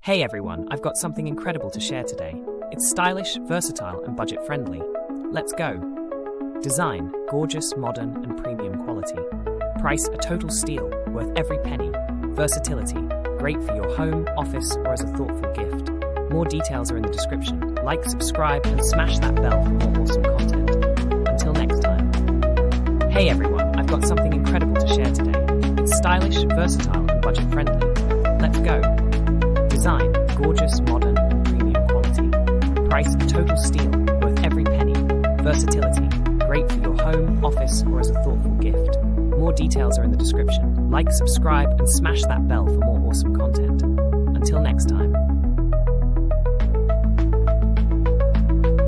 Hey everyone, I've got something incredible to share today. It's stylish, versatile, and budget-friendly. Let's go. Design, gorgeous, modern, and premium quality. Price, a total steal, worth every penny. Versatility, great for your home, office, or as a thoughtful gift. More details are in the description. Like, subscribe, and smash that bell for more awesome content. Until next time. Hey everyone, I've got something incredible to share today. It's stylish, versatile, and budget-friendly. Let's go. Design, gorgeous, modern, and premium quality. Price, a total steal, worth every penny. Versatility, great for your home, office, or as a thoughtful gift. More details are in the description. Like, subscribe, and smash that bell for more awesome content. Until next time.